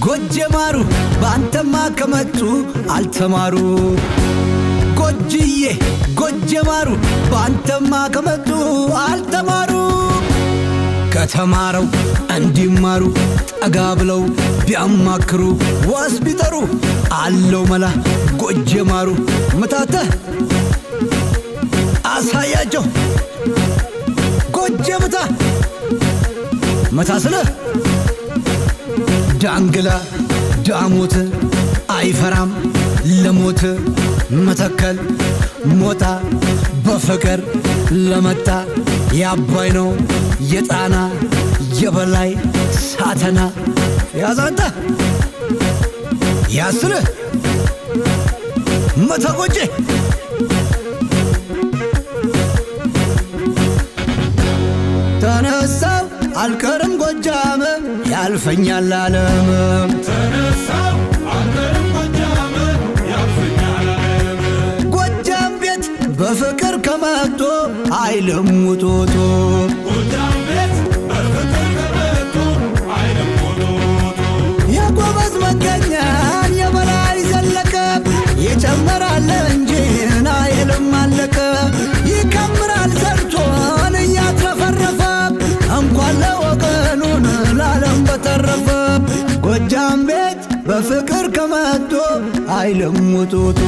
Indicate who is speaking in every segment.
Speaker 1: ጎጀማሩ ባንተማ ከመጡ አልተማሩ ጎጅዬ ጎጀማሩ ባንተማ ከመጡ አልተማሩ ከተማረው እንዲማሩ ጠጋ ብለው ቢያማክሩ ዋስ ቢጠሩ አለው መላ ጎጀማሩ መታተ አሳያቸው ጎጀምታ መታስለ ዳንግላ ዳሞት አይፈራም ለሞት መተከል ሞታ በፍቅር ለመጣ ያባይ ነው የጣና የበላይ ሳተና ያዛንተ ያስለ መተቆጬ ተነሳው አልቀርም ጎጃም ያልፈኛል ዓለም
Speaker 2: ተነሳው አልቀርም ጎጃም ያልፈኛል ዓለም
Speaker 1: ጎጃም ቤት በፍቅር ከመቶ አይልም ውጦቶ
Speaker 2: ጎጃም ቤት በፍቅር ከመቶ አይልም ውጦቶ
Speaker 1: የጎበዝ መገኛን የበላይ ዘለቀ ይጨምራል እንጂ አይልም አለቀ ይከምራል ሰርቶን እያትረፈረፈ እንኳን ለወገኑን ለዓለም በተረፈ ጎጃም ቤት በፍቅር ከመቶ አይልም ውጦቶ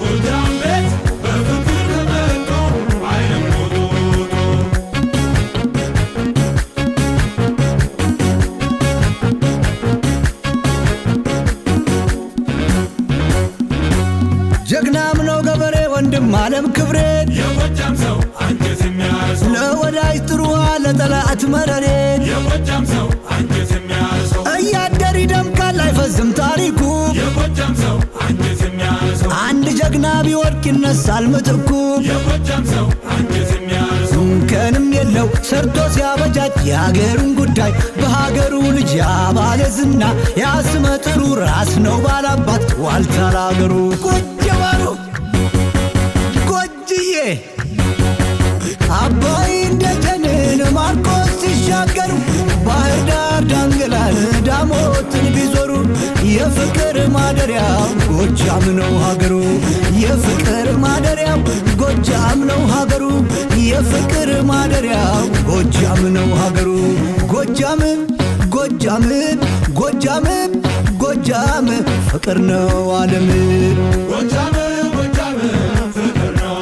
Speaker 2: ጎጃም ቤት በፍቅር ከመቶ አይልም ውጦቶ
Speaker 1: ጀግናም ነው ገበሬ ወንድም ዓለም ክብሬን
Speaker 2: የጎጃም ሰው አንጀት የሚያርሰው
Speaker 1: ለወዳጅ ጥሩ ለጠላት መረሬን
Speaker 2: የጎጃም ሰው አንጀት የሚያርሰው
Speaker 1: እያደር ይደምቃል አይፈዝም ታሪኩ
Speaker 2: የጎጃም ሰው አንጀት የሚያርሰው
Speaker 1: አንድ ጀግና ቢወድቅ ይነሳል ምትኩ
Speaker 2: የጎጃም ሰው አንጀት የሚያርሰው
Speaker 1: እንከንም የለው ሰርቶ ሲያበጃጅ የአገሩን ጉዳይ በሀገሩ ልጅ ያባለ ዝና ያስመ ጥሩ ራስ ነው ባላባት ዋልታ ለአገሩ ጎጀማሩ ጎጅዬ አባይ እንደጀንን ማርቆስ ሲሻገሩ ባህር ዳር ዳንግላን ዳሞትን ቢዞሩ የፍቅር ማደሪያው ጎጃም ነው ሀገሩ የፍቅር ማደሪያው ጎጃም ነው ሀገሩ የፍቅር ማደሪያው ጎጃም ነው ሀገሩ ጎጃም ጎጃም ጎጃም ጎጃም ፍቅር ነው ዓለም
Speaker 2: ጎጃም ጎጃም ፍቅር ነው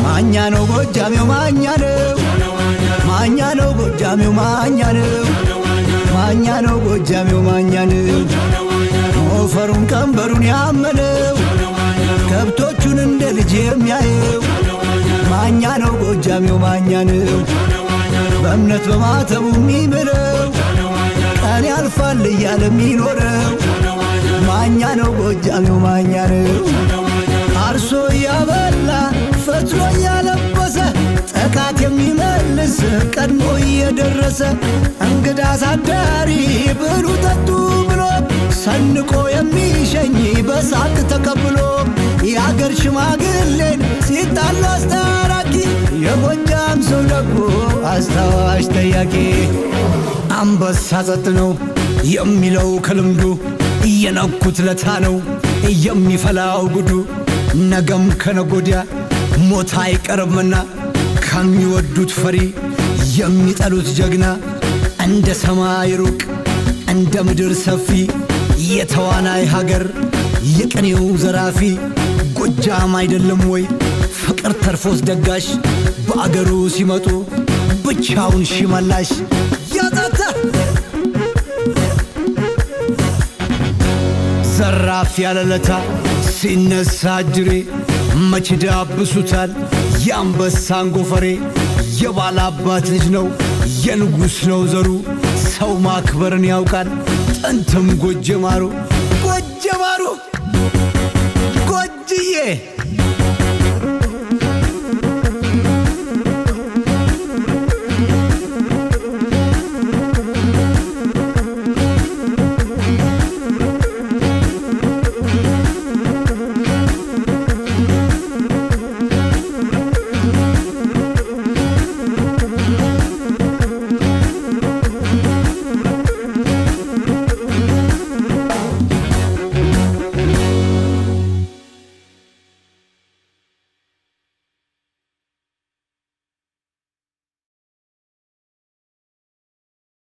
Speaker 1: ማኛ ነው ጎጃሜው ማኛ ነው ማኛ ነው ጎጃሜው ማኛ ነው ማኛ ነው ጎጃሜው ማኛ ነው ሞፈሩን ቀንበሩን ያመነው ከብቶቹን እንደ ልጅ የሚያየው ማኛ ነው ጎጃሜው ማኛ ነው በእምነት በማተቡ የሚምለው ቀን ያልፋል እያለ የሚኖረው ማኛ ነው ጎጃሜው ማኛ ነው አርሶ ያበላ ፈትሎ ያለበሰ ጥቃት የሚመልስ ቀድሞ እየደረሰ እንግዳ አሳዳሪ ብሉ ጠጡ ብሎ ሰንቆ የሚሸኝ በሳቅ ተቀብሎ የአገር ሽማግሌን ሲጣሉ አስታራቂ የጎጃም ሰው ደጎ አስታዋሽ ጠያቂ አንበሳ ጸጥ ነው የሚለው ከልምዱ እየነኩት ለታ ነው የሚፈላው ጉዱ ነገም ከነጎዲያ ሞት አይቀርምና ከሚወዱት ፈሪ የሚጠሉት ጀግና እንደ ሰማይ ሩቅ እንደ ምድር ሰፊ የተዋናይ ሀገር የቅኔው ዘራፊ ጎጃም አይደለም ወይ ፍቅር ተርፎስ ደጋሽ በአገሩ ሲመጡ ብቻውን ሽመላሽ ያጣታ ዘራፍ ያለለታ ሲነሳ ጅሬ መች ዳብሱታል የአንበሳን ጎፈሬ የባላባት ልጅ ነው የንጉሥ ነው ዘሩ ሰው ማክበርን ያውቃል ጥንትም ጎጀማሩ ጎጅዬ